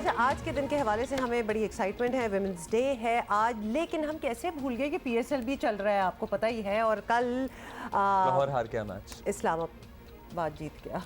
अच्छा, आज के दिन के हवाले से हमें बड़ी एक्साइटमेंट है, विमेंस डे है आज, लेकिन हम कैसे भूल गए कि पीएसएल भी चल रहा है, आपको पता ही है। और कल लाहौर हार गया मैच, इस्लामाबाद जीत गया।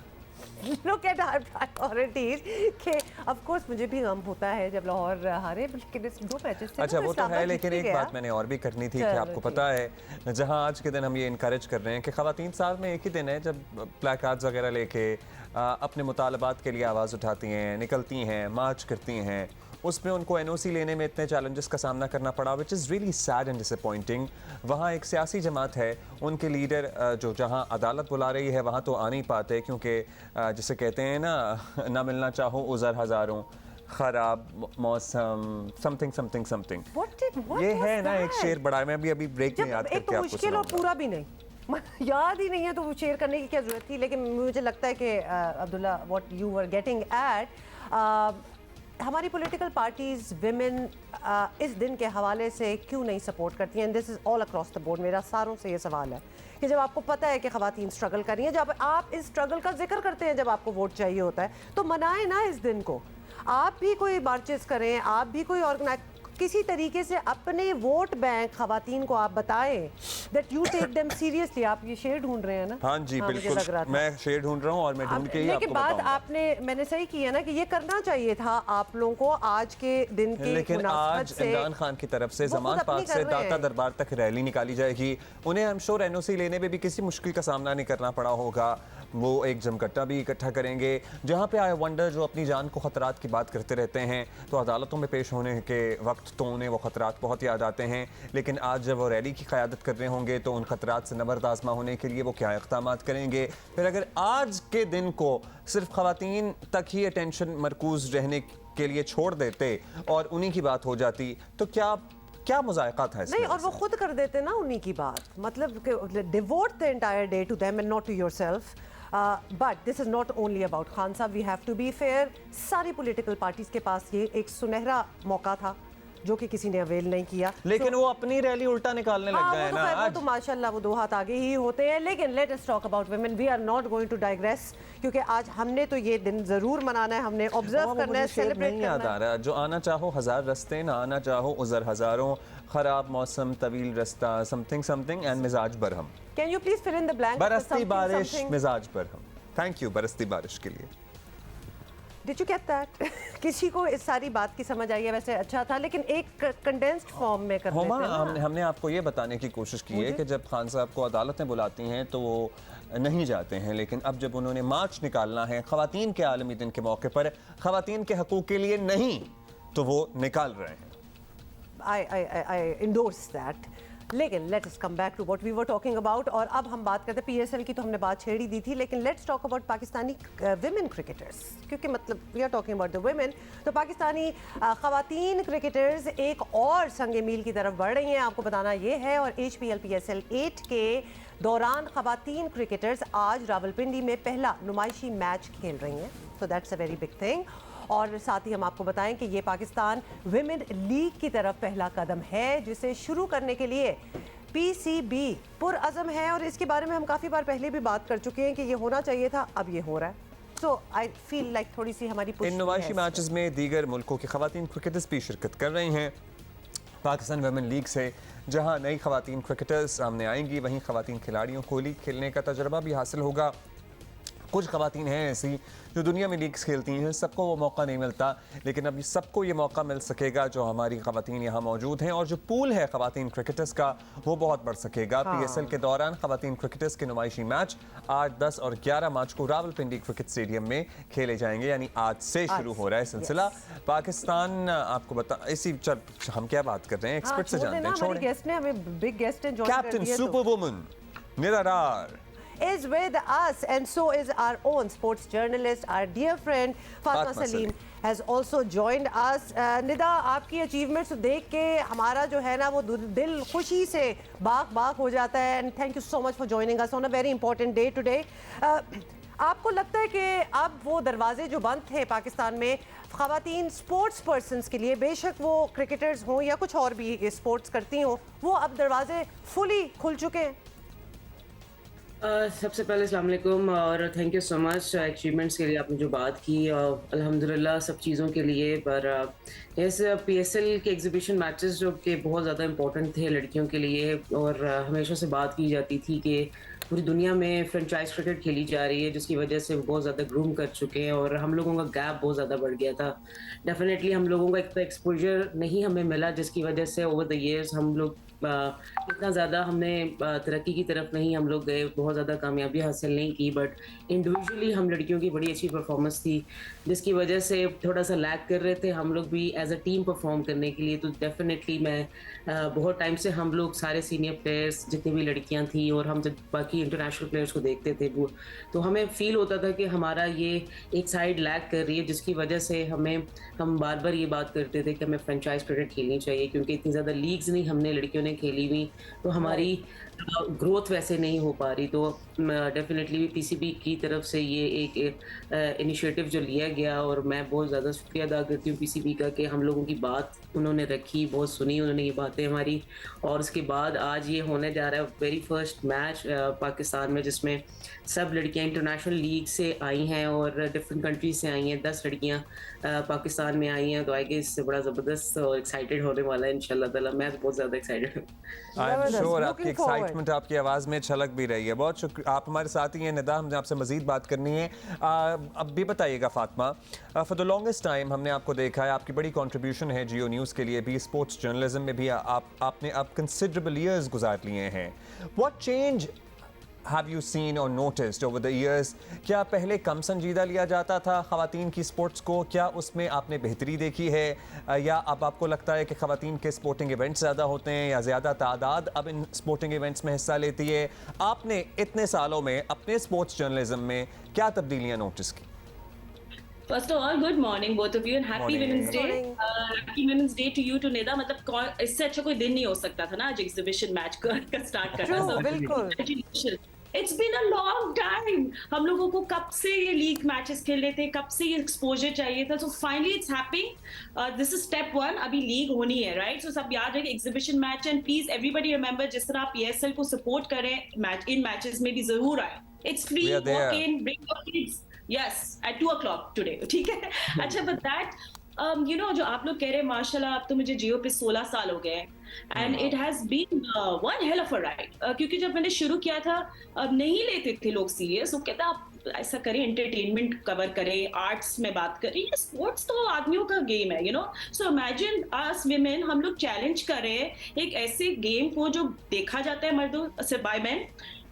Look at our priorities कि of course मुझे भी गम होता है जब लाहौर हारे, लेकिन इस दो मैचेस से अच्छा वो तो है, लेकिन एक बात मैंने और भी करनी थी कि आपको पता है जहां आज के दिन हम ये इनकरेज कर रहे हैं कि ख़वातीन साल में एक ही दिन है जब प्ले कार्ड्स वगैरह लेके अपने मुतालबात के लिए आवाज़ उठाती हैं, निकलती हैं, मार्च करती हैं, उसमें उनको एनओसी लेने में इतने चैलेंजेस का सामना करना पड़ा, which is really sad and disappointing. वहाँ एक सियासी जमात है, उनके लीडर जो जहाँ अदालत बुला रही है वहाँ तो आ नहीं पाते, क्योंकि जिसे कहते हैं ना मिलना चाहो उज़र हज़ारों, ख़राब मौसम, समथिंग समथिंग समथिंग। ये है ना एक शेर बड़ा, मैं अभी ब्रेक में याद करके आपको मुश्किल और पूरा भी नहीं याद ही नहीं है तो वो शेयर करने की क्या जरूरत थी। लेकिन मुझे लगता है कि Abdullah, what you were getting eight, हमारी पॉलिटिकल पार्टीज विमेन इस दिन के हवाले से क्यों नहीं सपोर्ट करती हैं। This is all across the board. मेरा सारों से ये सवाल है कि जब आपको पता है कि ख़वातीन स्ट्रगल कर रही हैं, जब आप इस स्ट्रगल का जिक्र करते हैं, जब आपको वोट चाहिए होता है, तो मनाएं ना इस दिन को। आप भी कोई मार्चेस करें, आप भी कोई ऑर्गेनाइज, किसी तरीके से अपने वोट बैंक ख़वातीन को आप बताएं that you take them seriously. आप ये शेर ढूंढ रहे हैं ना? हाँ जी, बिल्कुल मैं शेर ढूंढ रहा हूँ और मैं ढूंढ के ही आपको बात आपने मैंने सही की है ना कि ये करना चाहिए था आप लोगों को आज के दिन के। लेकिन आज इमरान खान की तरफ से जमान पार्क से दाता दरबार तक रैली निकाली जाएगी। उन्हें आई एम श्योर एनओसी लेने में भी किसी मुश्किल का सामना नहीं करना पड़ा होगा। वो एक जमकट्टा भी इकट्ठा करेंगे जहाँ पे आई वंडर जो अपनी जान को खतरात की बात करते रहते हैं, तो अदालतों में पेश होने के वक्त तो उन्हें वो खतरात बहुत याद आते हैं। लेकिन आज जब वो रैली की क़यादत कर रहे होंगे तो उन खतरात से नबर्द आज़मा होने के लिए वो क्या इक़दामात करेंगे। फिर अगर आज के दिन को सिर्फ ख़वातीन तक ही अटेंशन मरकूज़ रहने के लिए छोड़ देते और उन्हीं की बात हो जाती तो क्या मुज़ायक़ा था इसमें? नहीं, और वो खुद कर देते ना उन्हीं की बात, मतलब devote the entire day to them and not to yourself. But this is not only about Khan sahab, we have to be fair. सारी पॉलिटिकल पार्टीज के पास ये एक सुनहरा मौका था जो कि किसी ने अवेल नहीं किया। लेकिन वो अपनी रैली उल्टा निकालने लग गए ना आज। तो माशाल्लाह वो दो हाथ आगे ही होते हैं। लेकिन let us talk about women. We are not going to digress, क्योंकि आज हमने तो ये दिन जरूर मनाना है, हमने ऑब्जर्व करना है, सेलिब्रेट करना है। याद आ रहा है, जो आना चाहो हजार रस्ते, ना आना चाहो उज़र हजारों, खराब मौसम, तवील रास्ता, समथिंग समथिंग एंड मिजाज बरहम। Can you please fill in the blank? बरसती बारिश, मिजाज बरहम। थैंक यू बरसती बारिश के लिए। Did you get that? किसी को इस सारी बात की समझ आई है? वैसे अच्छा था, लेकिन एक कंडेंस्ड फॉर्म में कर लेते हैं ना। हमने आपको ये बताने की कोशिश की है कि जब खान साहब को अदालतें बुलाती हैं तो वो नहीं जाते हैं, लेकिन अब जब उन्होंने मार्च निकालना है ख़वातीन के आलमी दिन के मौके पर, ख़वातीन के हकूक़ के लिए नहीं, तो वो निकाल रहे हैं। I endorse that. लेकिन let's come back to what we were talking about. और अब हम बात करते हैं पीएसएल की, तो हमने बात छेड़ ही दी थी, लेकिन let's talk about Pakistani women cricketers, क्योंकि मतलब we are talking about the women. तो पाकिस्तानी ख़वातीन क्रिकेटर्स एक और संगे मील की तरफ बढ़ रही हैं, आपको बताना ये है। और HPL PSL 8 के दौरान ख़वातीन क्रिकेटर्स आज रावलपिंडी में पहला नुमाइशी मैच खेल रही हैं, so that's a very big thing. और साथ ही हम आपको बताएं कि ये पाकिस्तान विमेन लीग की तरफ पहला कदम है, जिसे शुरू करने के लिए PCB पुरअज़म है। और इसके बारे में हम काफ़ी बार पहले भी बात कर चुके हैं कि ये होना चाहिए था, अब ये हो रहा है। सो आई फील लाइक थोड़ी सी हमारी इन नुमाइशी मैचेस में दीगर मुल्कों की ख़वातीन क्रिकेटर्स भी शिरकत कर रही हैं। पाकिस्तान विमेन लीग से जहाँ नई ख़वातीन क्रिकेटर्स सामने आएंगी, वहीं ख़वातीन खिलाड़ियों को लीग खेलने का तजर्बा भी हासिल होगा। कुछ ख़वातीन हैं ऐसी जो दुनिया में लीग्स खेलती हैं, सबको वो मौका नहीं मिलता, लेकिन अब सबको ये मौका मिल सकेगा जो हमारी ख़वातीन यहाँ मौजूद हैं। और जो पूल है ख़वातीन क्रिकेटर्स का वो बहुत बढ़ सकेगा। PSL के दौरान ख़वातीन क्रिकेटर्स के नुमाइशी मैच 8, 10 और 11 मार्च को रावलपिंडी क्रिकेट स्टेडियम में खेले जाएंगे, यानी आज से शुरू हो रहा है सिलसिला। पाकिस्तान आपको बता, इसी हम क्या बात कर रहे हैं, एक्सपर्ट से जानते हैं। Captain super woman Nirar is with us, and so is our own sports journalist, our dear friend Fatma Salim has also joined us. Nida, आपकी अचीवमेंट्स देख के हमारा जो है ना वो दिल खुशी से बाग हो जाता है, and thank you so much for joining us on a very important day today. आपको लगता है कि अब वो दरवाजे जो बंद थे पाकिस्तान में ख़वातीन स्पोर्ट्स पर्सनस के लिए, बेशक वो क्रिकेटर्स हों या कुछ और भी स्पोर्ट्स करती हों, वो अब दरवाजे फुली खुल चुके हैं? सबसे पहले अस्सलाम वालेकुम और thank you so much achievements के लिए आपने जो बात की अल्हम्दुलिल्लाह सब चीज़ों के लिए पर इस पीएसएल के एग्जीबिशन मैचेस जो कि बहुत ज़्यादा इंपॉर्टेंट थे लड़कियों के लिए और हमेशा से बात की जाती थी कि पूरी दुनिया में फ्रेंचाइज क्रिकेट खेली जा रही है जिसकी वजह से बहुत ज़्यादा ग्रूम कर चुके हैं और हम लोगों का गैप बहुत ज़्यादा बढ़ गया था। डेफिनेटली हम लोगों का एक तो एक्सपोजर नहीं हमें मिला जिसकी वजह से ओवर द इयर्स हम लोग इतना ज़्यादा हमने तरक्की की तरफ नहीं हम लोग गए, बहुत ज़्यादा कामयाबी हासिल नहीं की बट इंडिविजुअली हम लड़कियों की बड़ी अच्छी परफॉर्मेंस थी जिसकी वजह से थोड़ा सा लैग कर रहे थे हम लोग भी एज अ टीम परफॉर्म करने के लिए। तो डेफिनेटली मैं बहुत टाइम से हम लोग सारे सीनियर प्लेयर्स जितनी भी लड़कियां थी और हम जब बाकी इंटरनेशनल प्लेयर्स को देखते थे वो तो हमें फील होता था कि हमारा ये एक साइड लैग कर रही है जिसकी वजह से हम बार बार ये बात करते थे कि हमें फ्रेंचाइज क्रिकेट खेलनी चाहिए क्योंकि इतनी ज़्यादा लीग्स नहीं हमने लड़कियों ने खेली हुई तो हमारी ग्रोथ वैसे नहीं हो पा रही। तो डेफिनेटली पीसीबी की तरफ से ये एक इनिशिएटिव जो लिया गया और मैं बहुत ज़्यादा शुक्रिया अदा करती हूँ पीसीबी का कि हम लोगों की बात उन्होंने रखी, बहुत सुनी उन्होंने ये बातें हमारी और उसके बाद आज ये होने जा रहा है वेरी फर्स्ट मैच पाकिस्तान में जिसमें सब लड़कियां इंटरनेशनल लीग से आई हैं और डिफरेंट कंट्रीज से आई हैं। 10 लड़कियां पाकिस्तान में आई हैं तो आई गेस बड़ा ज़बरदस्त और एक्साइटेड होने वाला है इंशाल्लाह ताला। मैं तो बहुत ज़्यादा एक्साइटेड हूँ। आई एम जबरदस्त, श्योर looking आपकी forward. एक्साइटमेंट आपकी आवाज़ में छलक भी रही है। बहुत शुक्रिया, आप हमारे साथ ही हैं। निदा, हमने आपसे मजीद बात करनी है। अब भी बताइएगा Fatima, for the longest time हमने आपको देखा है, आपकी बड़ी कंट्रीब्यूशन है जियो न्यूज़ के लिए भी, स्पोर्ट्स जर्नलिज्म में भी आपने अब कंसिडरेबल ईयर्स गुजार लिए हैं। What change have you scene और नोटिस्ड ओवर द ईयर्स? क्या पहले कम संजीदा लिया जाता था ख़वातीन की स्पोर्ट्स को? क्या उसमें आपने बेहतरी देखी है या अब आपको लगता है कि ख़वातीन के स्पोर्टिंग इवेंट्स ज़्यादा होते हैं या ज़्यादा तादाद अब इन स्पोर्टिंग इवेंट्स में हिस्सा लेती है? आपने इतने सालों में अपने स्पोर्ट्स जर्नलिज्म में क्या तब्दीलियाँ नोटिस की? First of all, good morning both of you and happy Morning. Women's Day. Morning. Happy Women's Day to you to Nida. मतलब इससे अच्छा कोई दिन नहीं हो सकता था ना आज एग्जीबिशन मैच का स्टार्ट करना। True, So, बिल्कुल। congratulations. It's been a long time. हम लोगों को कब से ये लीग मैचेस खेल रहे थे, कब से ये एक्सपोजर चाहिए था। So finally it's happening. This is step one. अभी लीग होनी है, right? So सब याद रखें exhibition match and please everybody remember जिस तरह आप PSL को सपोर्ट करें इन मैचेस में भी जरूर आए। It's free. We are there. Walk in, bring your kids. Yes, at 2 o'clock today. ठीक है। अच्छा, but that you know जो आप लोग कह रहे हैं माशाल्लाह अब तो मुझे जियो पे 16 साल हो गए and it has been one hell of a ride. क्योंकि जब मैंने शुरू किया था नहीं लेते थे लोग सीरियस। वो कहता आप ऐसा करें, एंटरटेनमेंट कवर करें, आर्ट्स में बात करें, ये स्पोर्ट्स तो आदमियों का गेम है, you know. So imagine us women, हम लोग चैलेंज कर रहे हैं एक ऐसे गेम को जो देखा जाता है मर्दों से by man,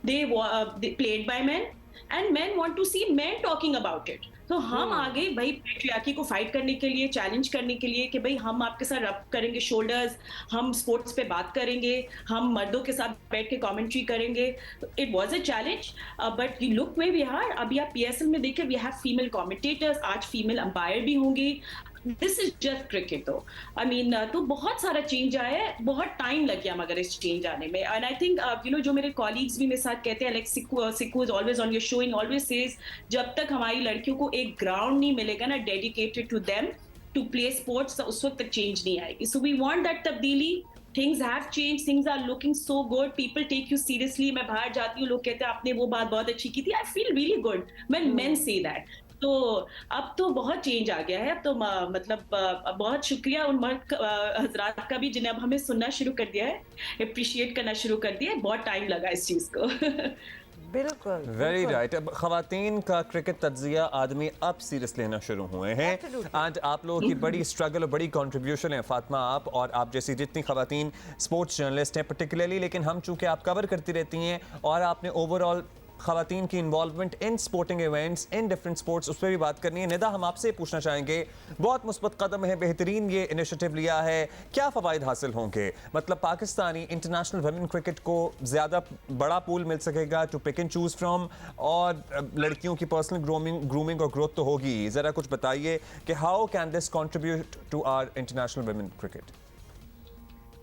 they played by man and men want to see men talking about it. तो हम आगे भाई पैट्रियार्की को फाइट करने के लिए, चैलेंज करने के लिए कि भाई हम आपके साथ रब करेंगे शोल्डर्स, हम स्पोर्ट्स पे बात करेंगे, हम मर्दों के साथ बैठ के कमेंट्री करेंगे। It was a challenge but you look way we are. अभी आप पीएसएल में देखिए वी हैव फीमेल कमेंटेटर्स, आज फीमेल अंपायर भी होंगी। This is just cricket. तो आई मीन तो बहुत सारा चेंज आया है, बहुत टाइम लग गया मगर इस चेंज आने में। And I think you know जो मेरे कॉलीग्स भी मेरे साथ कहते हैं, like Sikku is always on your show and always says जब तक हमारी लड़कियों को एक ग्राउंड नहीं मिलेगा ना dedicated to them to play sports, उस वक्त तक चेंज नहीं आएगी। सो वी वांट दैट तब्दीली। Things have changed, things are looking so good, people take you seriously. मैं बाहर जाती हूँ, लोग कहते हैं आपने वो बात बहुत अच्छी की थी। I feel really good when men say that. तो अब तो बहुत चेंज आ गया है। अब तो मतलब बहुत शुक्रिया उन मर्द हजरात का भी जिन्हें अब हमें सुनना शुरू कर दिया है, अप्रिशिएट करना शुरू कर दिया है। बहुत टाइम लगा इस चीज को। बिल्कुल वेरी राइट। अब खवातीन का क्रिकेट तज्जिया आदमी अब सीरियस लेना शुरू हुए हैं एंड आप लोगों की बड़ी स्ट्रगल और बड़ी कंट्रीब्यूशन है फातिमा, आप और आप जैसी जितनी खवातीन स्पोर्ट्स जर्नलिस्ट हैं पर्टिकुलरली। लेकिन हम चूंकि आप कवर करती रहती हैं और आपने ओवरऑल खवातीन की involvement in sporting events in different sports उस पर भी बात करनी है। निदा, हम आपसे पूछना चाहेंगे, बहुत मुस्बत कदम है, बेहतरीन ये इनिशिएटिव लिया है, क्या फ़वाइद हासिल होंगे? मतलब पाकिस्तानी इंटरनेशनल वुमेन क्रिकेट को ज़्यादा बड़ा पूल मिल सकेगा to pick and choose from, और लड़कियों की पर्सनल ग्रूमिंग और ग्रोथ तो होगी। ज़रा कुछ बताइए कि how can this contribute to our international women cricket?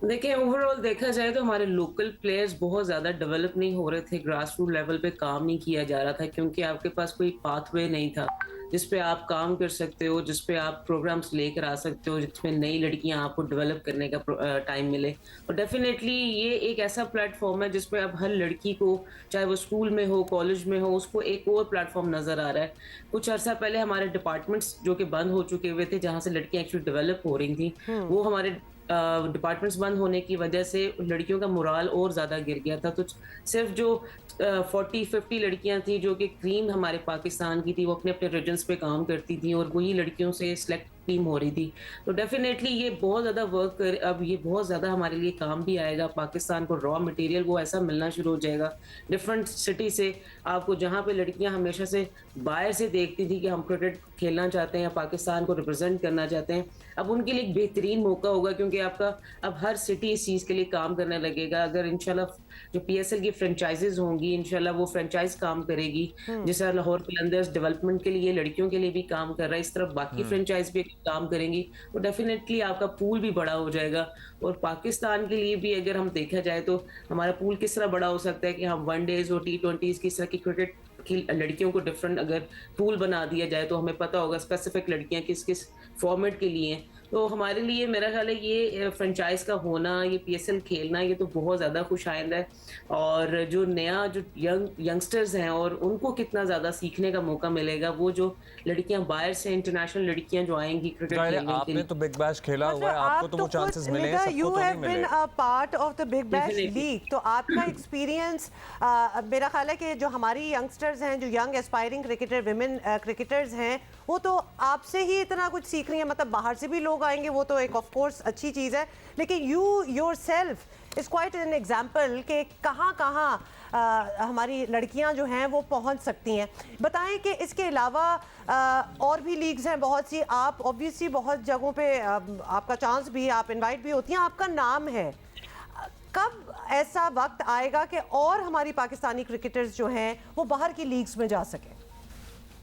देखिए, ओवरऑल देखा जाए तो हमारे लोकल प्लेयर्स बहुत ज़्यादा डेवलप नहीं हो रहे थे, ग्रास रूट लेवल पे काम नहीं किया जा रहा था क्योंकि आपके पास कोई पाथवे नहीं था, जिस पे आप काम कर सकते हो, जिस पे आप प्रोग्राम्स लेकर आ सकते हो, जिसमें नई लड़कियां आपको डेवलप करने का टाइम मिले। और डेफिनेटली ये एक ऐसा प्लेटफॉर्म है जिस पे अब हर लड़की को, चाहे वो स्कूल में हो, कॉलेज में हो, उसको एक और प्लेटफॉर्म नज़र आ रहा है। कुछ अर्सा पहले हमारे डिपार्टमेंट्स जो कि बंद हो चुके हुए थे, जहाँ से लड़कियां एक्चुअली डेवलप हो रही थी, वो हमारे डिपार्टमेंट्स बंद होने की वजह से लड़कियों का मोराल और ज़्यादा गिर गया था। तो सिर्फ जो 40-50 लड़कियां थी जो कि क्रीम हमारे पाकिस्तान की थी, वो अपने अपने रीजन्स पे काम करती थी और वही लड़कियों से सिलेक्ट टीम हो रही थी। तो डेफिनेटली ये बहुत ज़्यादा वर्क कर, अब ये बहुत ज़्यादा हमारे लिए काम भी आएगा। पाकिस्तान को रॉ मटेरियल वो ऐसा मिलना शुरू हो जाएगा डिफरेंट सिटी से आपको, जहाँ पे लड़कियां हमेशा से बाहर से देखती थी कि हम क्रिकेट खेलना चाहते हैं या पाकिस्तान को रिप्रेजेंट करना चाहते हैं, अब उनके लिए एक बेहतरीन मौका होगा क्योंकि आपका अब हर सिटी इस चीज़ के लिए काम करने लगेगा। अगर इंशाल्लाह जो पीएसएल की फ्रेंचाइजेज होंगी, इंशाल्लाह वो फ्रेंचाइज काम करेगी, जैसा लाहौर कलंदर्स डेवलपमेंट के लिए लड़कियों के लिए भी काम कर रहा है, इस तरफ बाकी फ्रेंचाइज भी काम करेंगी, तो डेफिनेटली आपका पूल भी बड़ा हो जाएगा। और पाकिस्तान के लिए भी अगर हम देखा जाए तो हमारा पूल किस तरह बड़ा हो सकता है कि हम वनडेज और T20 किस तरह की क्रिकेट की लड़कियों को डिफरेंट अगर पूल बना दिया जाए तो हमें पता होगा स्पेसिफिक लड़कियां किस किस फॉर्मेट के लिए हैं। तो हमारे लिए मेरा ख्याल है ये फ्रेंचाइज का होना, ये पीएसएल खेलना, ये तो बहुत ज़्यादा खुशाइंद है। और जो नया जो यंगस्टर्स हैं और उनको कितना ज़्यादा सीखने का मौका मिलेगा, वो जो लड़कियां बाहर से इंटरनेशनल लड़कियां जो आएंगी क्रिकेट खेलने के आपने लिए। तो बिग बैश खेला हुआ है, आपको तो वो चांसेस मिले हैं, सबको यू तो हैव नहीं बीन मिले। A part of the big bash Definitely. League, तो आपका एक्सपीरियंस मेरा ख्याल है कि जो हमारी यंगस्टर्स हैं, जो young aspiring cricketer women cricketers हैं, वो तो आपसे ही इतना कुछ सीख रही हैं। मतलब बाहर से भी लोग आएंगे, वो तो एक ऑफ कोर्स अच्छी चीज़ है, लेकिन you yourself is quite an example कि कहाँ कहाँ हमारी लड़कियां जो हैं वो पहुंच सकती हैं। बताएं कि इसके अलावा और भी लीग्स हैं बहुत सी, आप ऑब्वियसली बहुत जगहों पे आपका चांस भी, आप इनवाइट भी होती हैं, आपका नाम है। कब ऐसा वक्त आएगा कि और हमारी पाकिस्तानी क्रिकेटर्स जो हैं वो बाहर की लीग्स में जा सकें?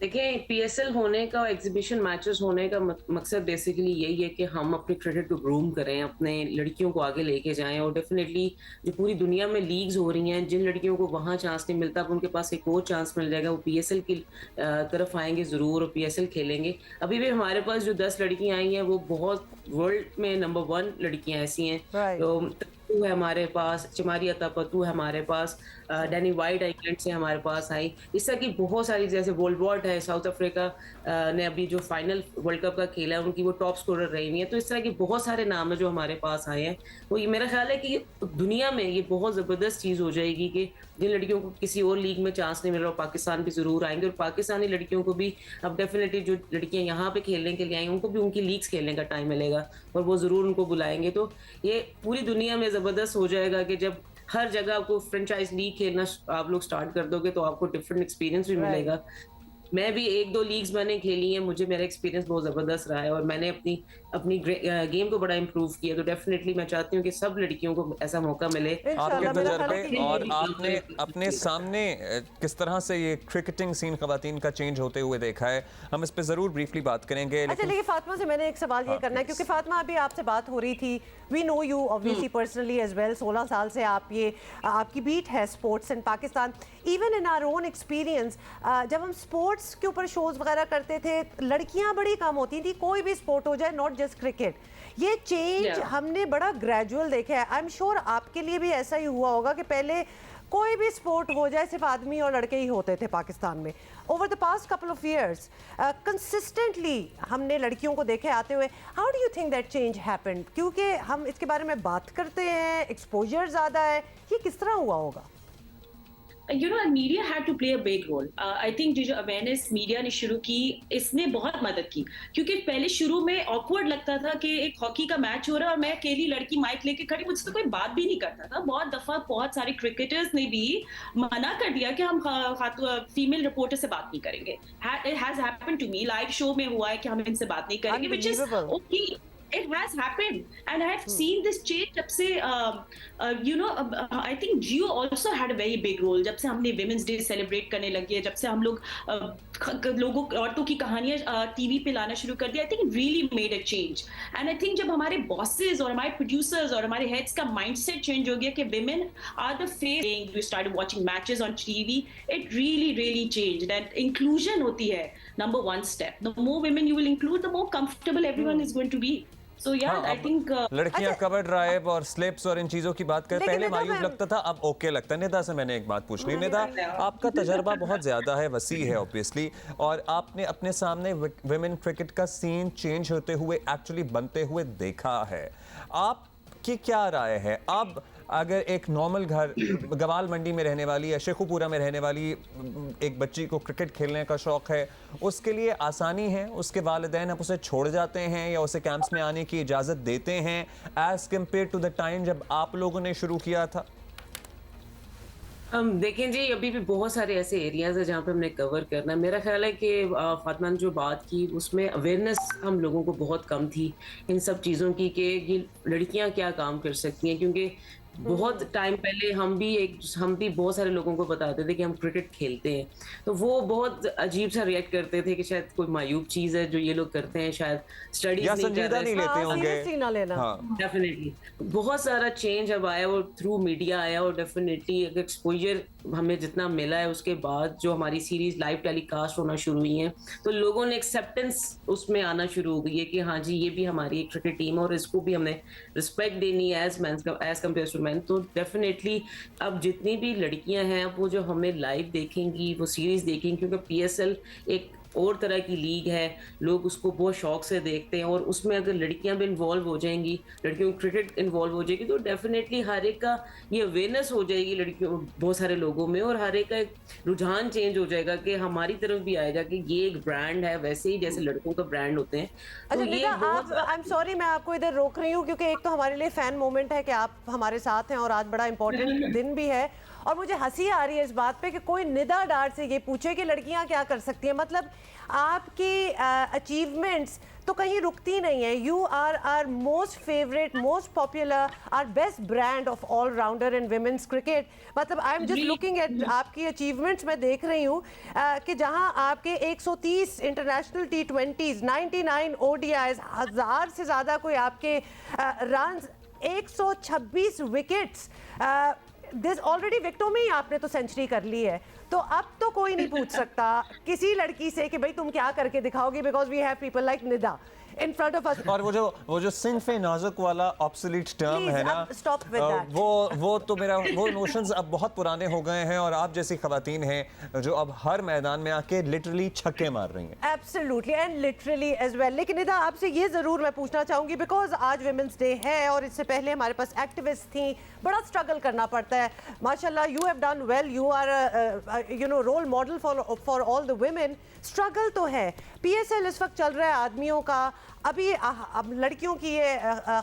देखिए, पीएसएल होने का, एग्जीबिशन मैचेस होने का मकसद बेसिकली यही है कि हम अपने क्रिकेट को ग्रूम करें, अपने लड़कियों को आगे लेके जाएं। और डेफिनेटली जो पूरी दुनिया में लीग्स हो रही हैं, जिन लड़कियों को वहाँ चांस नहीं मिलता, अब उनके पास एक और चांस मिल जाएगा, वो पीएसएल की तरफ आएंगे ज़रूर और पीएसएल खेलेंगे। अभी भी हमारे पास जो 10 लड़कियां आई हैं वो बहुत वर्ल्ड में नंबर 1 लड़कियां ऐसी हैं। Right. तो है हमारे पास, चमारी अतापतू है हमारे पास, डैनी वाइट इंग्लैंड से हमारे पास आई। इस तरह की बहुत सारी, जैसे वोल्वॉर्ट है साउथ अफ्रीका ने अभी जो फाइनल वर्ल्ड कप का खेला है, उनकी वो टॉप स्कोरर रही हुई है। तो इस तरह के बहुत सारे नाम है जो हमारे पास आए हैं। तो ये मेरा ख्याल है कि दुनिया में ये बहुत ज़बरदस्त चीज़ हो जाएगी कि जिन लड़कियों को किसी और लीग में चांस नहीं मिल रहा, पाकिस्तान भी ज़रूर आएंगे। और पाकिस्तानी लड़कियों को भी अब डेफिनेटली जो लड़कियां यहाँ पे खेलने के लिए आई, उनको भी उनकी लीग्स खेलने का टाइम मिलेगा और वो ज़रूर उनको बुलाएंगे। तो ये पूरी दुनिया में ज़बरदस्त हो जाएगा कि जब हर जगह आपको फ्रेंचाइज लीग खेलना आप लोग स्टार्ट कर दोगे तो आपको डिफरेंट एक्सपीरियंस भी मिलेगा। मैं भी 1-2 लीग्स मैंने खेली हैं, मुझे मेरा एक्सपीरियंस बहुत ज़बरदस्त रहा है और मैंने अपनी गेम को बड़ा इम्प्रूव किया। तो डेफिनेटली मैं चाहती हूँ कि सब लड़कियों को ऐसा मौका मिले। आपके इंशाल्लाह, मेरा ख्याल है तजर्बे कि और आपने अपने सामने किस तरह से ये क्रिकेटिंग सीन खवातीन का चेंज होते हुए देखा है, हम इस पे ज़रूर ब्रीफली बात करेंगे। अच्छा, लेकिन फातिमा से मैंने एक सवाल ये करना है, क्योंकि फातिमा अभी आपसे बात हो रही थी, we know you obviously personally as well, 16 साल से आप ये आपकी बीट है sports in Pakistan. Even in our own experience, जब हम स्पोर्ट्स के ऊपर शोज वगैरह करते थे, लड़कियां बड़ी कम होती थी, कोई भी स्पोर्ट हो जाए, नॉट जस्ट क्रिकेट। ये चेंज हमने बड़ा ग्रेजुअल देखा है। आई एम श्योर आपके लिए भी ऐसा ही हुआ होगा कि पहले कोई भी स्पोर्ट हो जाए सिर्फ आदमी और लड़के ही होते थे पाकिस्तान में। Over the past couple of years consistently हमने लड़कियों को देखे आते हुए। How do you think that change happened? क्योंकि हम इसके बारे में बात करते हैं, एक्सपोजर ज़्यादा है, ये किस तरह हुआ होगा? You know, media had to play a big role. I think जो अवेयरनेस मीडिया ने शुरू की, इसने बहुत मदद की, क्योंकि पहले शुरू में ऑकवर्ड लगता था कि एक हॉकी का मैच हो रहा है और मैं अकेली लड़की माइक लेके खड़ी, मुझसे तो कोई बात भी नहीं करता था। बहुत दफा बहुत सारे क्रिकेटर्स ने भी मना कर दिया कि हम फीमेल रिपोर्टर से बात नहीं करेंगे। It has happened to me, live show में हुआ है कि हम इनसे बात नहीं करेंगे, which is okay. it has happened, and I have seen this change. जब से I think Jio also had a very big role. जब से हमने Women's Day celebrate करने लगे, जब से हम लोग लोगों औरतों की कहानियां टीवी पे लाना शुरू कर दिया, I think it really made a change. And I think जब हमारे bosses और हमारे producers और हमारे heads का mindset change हो गया कि women are the face, we started watching matches on TV, it really changed. And inclusion होती है number one step. The more women you will include, the more comfortable everyone is going to be. So yeah, हाँ, I think लड़कियां cover drive और slips और इन चीजों की बात करें, लेकिन पहले निदा मायूब मैम- लगता था, अब ओके लगता है। निदा से मैंने एक बात पूछनी, निदा आपका तजर्बा बहुत ज्यादा है, वसी है ऑब्वियसली, और आपने अपने सामने विमेन क्रिकेट का सीन चेंज होते हुए, एक्चुअली बनते हुए देखा है। आपकी क्या राय है? अब अगर एक नॉर्मल घर गवाल मंडी में रहने वाली या शेखुपुरा में रहने वाली एक बच्ची को क्रिकेट खेलने का शौक है, उसके लिए आसानी है? उसके वालिदैन अब उसे छोड़ जाते हैं या उसे कैंप्स में आने की इजाज़त देते हैं as compared to the time जब आप लोगों ने शुरू किया था? देखें जी, अभी भी बहुत सारे ऐसे एरियाज है जहाँ पे हमने कवर करना है। मेरा ख्याल है कि फातिमा ने जो बात की उसमें अवेयरनेस हम लोगों को बहुत कम थी इन सब चीज़ों की, कि ये लड़कियाँ क्या काम कर सकती हैं। क्योंकि बहुत टाइम पहले हम भी बहुत सारे लोगों को बताते थे कि हम क्रिकेट खेलते हैं, तो वो बहुत अजीब सा रिएक्ट करते थे कि शायद कोई मायूब चीज़ है जो ये लोग करते हैं, शायद स्टडीज या नहीं कर संजीदा नहीं रहे। लेते होंगे। seriously ना लेना। हाँ, डेफिनेटली बहुत सारा चेंज अब आया, वो थ्रू मीडिया आया, और डेफिनेटली अगर एक्सपोजर हमें जितना मिला है उसके बाद जो हमारी सीरीज लाइव टेलीकास्ट होना शुरू हुई है, तो लोगों ने एक्सेप्टेंस उसमें आना शुरू हो गई है कि हाँ जी, ये भी हमारी एक क्रिकेट टीम है और इसको भी हमने रिस्पेक्ट देनी है एज कम्पेयर टू मैन। तो डेफिनेटली अब जितनी भी लड़कियां हैं वो जो हमें लाइव देखेंगी, वो सीरीज देखेंगी, क्योंकि पीएसएल एक और तरह की लीग है, लोग उसको बहुत शौक से देखते हैं, और उसमें अगर लड़कियां भी इन्वॉल्व हो जाएंगी, लड़कियों की क्रिकेट इन्वॉल्व हो जाएगी, तो डेफिनेटली हर एक का ये अवेयरनेस हो जाएगी लड़कियों, बहुत सारे लोगों में, और हर एक का एक रुझान चेंज हो जाएगा कि हमारी तरफ भी आएगा कि ये एक ब्रांड है, वैसे ही जैसे लड़कों का ब्रांड होते हैं। अच्छा तो ये निदा, आप बहुत आई एम सॉरी मैं आपको इधर रोक रही हूँ, क्योंकि एक तो हमारे लिए फैन मोमेंट है कि आप हमारे साथ हैं और आज बड़ा इंपॉर्टेंट दिन भी है, और मुझे हंसी आ रही है इस बात पे कि कोई निदा डार से ये पूछे कि लड़कियां क्या कर सकती हैं। मतलब आपकी अचीवमेंट्स तो कहीं रुकती नहीं है। You are are most favourite, most popular, are best brand of all rounder in women's cricket. मतलब I am just looking at आपकी अचीवमेंट्स, मैं देख रही हूँ कि जहाँ आपके 130 इंटरनेशनल T20s, 99 ODIs, 1000 से ज़्यादा कोई आपके रन्स, 126 विकेट्स, दिस ऑलरेडी विकेटों में ही आपने तो सेंचुरी कर ली है। तो अब तो कोई नहीं पूछ सकता किसी लड़की से कि भाई तुम क्या करके दिखाओगी, because we have people like Nida in front of us. और वो जो सिंफ नाजुक वाला ऑब्सोलीट टर्म Please, है ना, अब stop with that. वो तो मेरा वो इमोशंस अब बहुत पुराने हो गए हैं, और आप जैसी खवातीन हैं जो अब हर मैदान में आके लिटरली छक्के मार रही हैं। Absolutely and literally as well. लेकिन निदा आपसे ये ज़रूर मैं पूछना चाहूँगी, बिकॉज आज विमेंस डे है और इससे पहले हमारे पास एक्टिविस्ट थी, बड़ा स्ट्रगल करना पड़ता है। माशाल्लाह you have done well, you are you know role model for all the women. Struggle तो है, पीएसएल इस वक्त चल रहा है आदमियों का, अभी अब लड़कियों की ये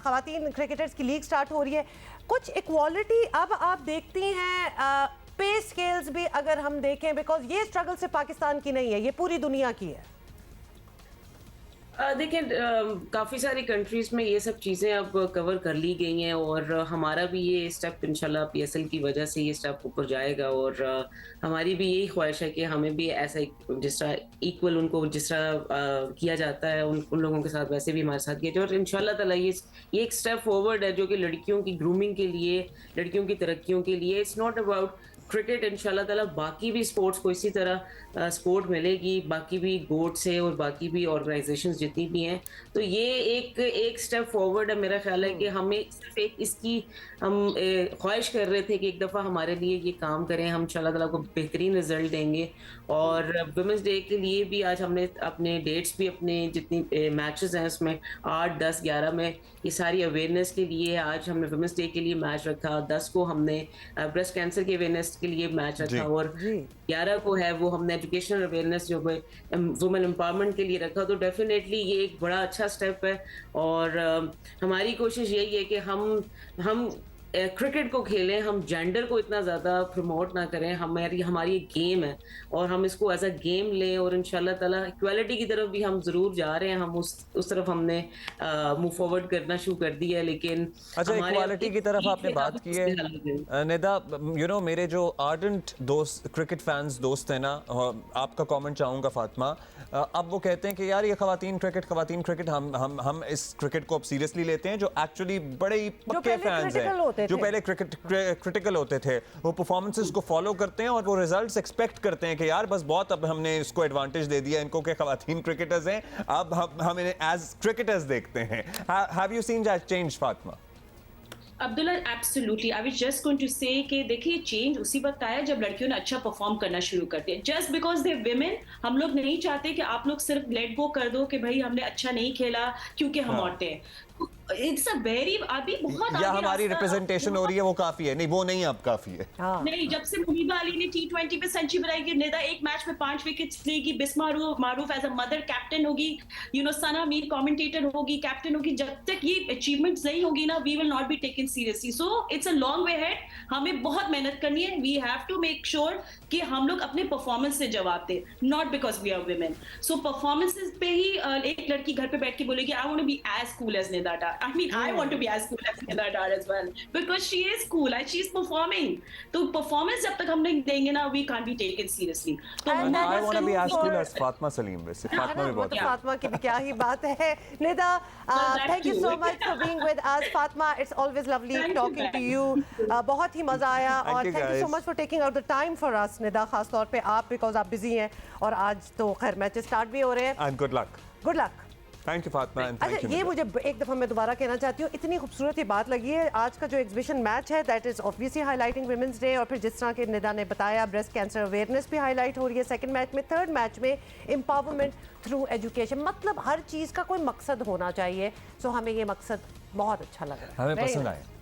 खवातीन क्रिकेटर्स की लीग स्टार्ट हो रही है, कुछ इक्वालिटी अब आप देखती हैं? पे स्केल्स भी अगर हम देखें, बिकॉज ये स्ट्रगल सिर्फ पाकिस्तान की नहीं है, ये पूरी दुनिया की है। देखें, काफ़ी सारी कंट्रीज़ में ये सब चीज़ें अब कवर कर ली गई हैं, और हमारा भी ये स्टेप इंशाल्लाह पीएसएल की वजह से ये स्टेप ऊपर जाएगा, और हमारी भी यही ख्वाहिश है कि हमें भी ऐसा जिस तरह इक्वल उनको जिस तरह किया जाता है उन लोगों के साथ वैसे भी हमारे साथ किया जाए। और इंशाल्लाह ताला ये एक स्टेप फॉरवर्ड है जो कि लड़कियों की ग्रूमिंग के लिए, लड़कियों की तरक्कियों के लिए। इट्स नॉट अबाउट क्रिकेट, इंशाल्लाह ताला बाकी भी स्पोर्ट्स को इसी तरह सपोर्ट मिलेगी, बाकी भी गोट से और बाकी भी ऑर्गेनाइजेशंस जितनी भी हैं। तो ये एक स्टेप फॉरवर्ड है। मेरा ख्याल है कि हमें सिर्फ एक इसकी हम ख्वाहिश कर रहे थे कि एक दफ़ा हमारे लिए ये काम करें, हम इंशाल्लाह ताला को बेहतरीन रिजल्ट देंगे। और वुमेंस डे के लिए भी आज हमने अपने डेट्स भी, अपने जितनी मैचेस हैं उसमें 8, 10, 11 में ये सारी अवेयरनेस के लिए आज हमने वुमेंस डे के लिए मैच रखा। 10 को हमने ब्रेस्ट कैंसर के अवेयरनेस के लिए मैच रखा, और 11 को है वो हमने एजुकेशनल अवेयरनेस जो है वुमेन एम्पावरमेंट के लिए रखा। तो डेफिनेटली ये एक बड़ा अच्छा स्टेप है, और हमारी कोशिश यही है कि हम क्रिकेट को खेलें, हम जेंडर को इतना ज़्यादा प्रमोट ना करें। हमारी एक गेम है और हम इसको एज अ गेम लें, और इंशाल्लाह ताला इक्वालिटी की तरफ भी हम ज़रूर जा रहे हैं। हम उस तरफ हमने मूव फॉरवर्ड करना शुरू कर दिया है, लेकिन अच्छा, इक्वालिटी की तरफ आपने बात की है निदा, यू नो मेरे जो आर्डेंट दोस्त क्रिकेट फैंस दोस्त हैं ना, आपका कमेंट चाहूँगा फातिमा। अब वो कहते हैं कि यार ये खवातीन क्रिकेट हम इस क्रिकेट को अब सीरियसली लेते हैं, जो एक्चुअली बड़े ही पक्के फैंस हैं, जो पहले क्रिटिकल होते थे, वो परफॉर्मेंसेस को फॉलो करते हैं और वो रिजल्ट्स एक्सपेक्ट करते हैं कि यार बस बहुत अब हमने इसको एडवांटेज दे दिया इनको कि खवातीन क्रिकेटर्स हैं, अब हम इन्हें एज क्रिकेटर्स देखते हैं। Have you seen that change Fatima? Abdullah, absolutely, I was just going to say कि देखिए चेंज उसी वक्त आया जब लड़कियों ने अच्छा परफॉर्म करना शुरू कर दिया। जस्ट बिकॉज दे विमेन, हम लोग नहीं चाहते कि आप लोग सिर्फ लेट गो कर दो कि भाई हमने अच्छा नहीं खेला क्योंकि हम औरतें हैं। इट्स अ वेरी, अभी बहुत या आगे हमारी रास्ता- रिप्रेजेंटेशन हो रही है वो काफी है, नहीं वो नहीं अब काफी है। नहीं, जब से मुनीबा अली ने T20 पे सेंचुरी बनाई कि निदा एक मैच में 5 विकेट्स लेगी, Bisma Maroof as a mother captain होगी, you know Sana Mir commentator होगी, कैप्टन होगी, जब तक ये अचीवमेंट्स नहीं होगी ना, we will not be taken seriously. So it's a long way ahead, हमें बहुत मेहनत करनी है। We have to make sure कि हम लोग अपने परफॉर्मेंस से जवाब दें, not because we are women. So performances पे ही एक लड़की घर पे बैठ के बोलेगी I want to be as cool as Nida Dar, I mean I want to be as cool as Nida Dar as well because she is cool and she's performing. तो performance जब तक हम नहीं देंगे ना, we can't be taken seriously. तो And I want to be as cool for- as Fatima Salim. वैसे फातिमा भी बहुत Yeah. फातिमा की भी क्या ही बात है। Nida, that thank you too. so much for being with us. Fatima, it's always lovely Thank you, talking to guys. you. बहुत ही मजा आया Thank और you, thank you so guys. much for taking out the time for us, Nida, खास तौर पे आप, because आप busy हैं और आज तो खैर मैचेस स्टार्ट भी हो रहे हैं। And good luck. Good luck. Thank you Fatima and thank अच्छा, यू। ये मुझे एक दफ़ा मैं दोबारा कहना चाहती हूँ, इतनी खूबसूरत ये बात लगी है आज का जो एग्जीबिशन मैच है, that is obviously highlighting women's day, और फिर जिस तरह के निदा ने बताया ब्रेस्ट कैंसर अवेयरनेस भी हाईलाइट हो रही है सेकंड मैच में। थर्ड मैच में एम्पावरमेंट थ्रू एजुकेशन, मतलब हर चीज़ का कोई मकसद होना चाहिए। सो हमें ये मकसद बहुत अच्छा लग रहा है, हमें Very पसंद nice. आया।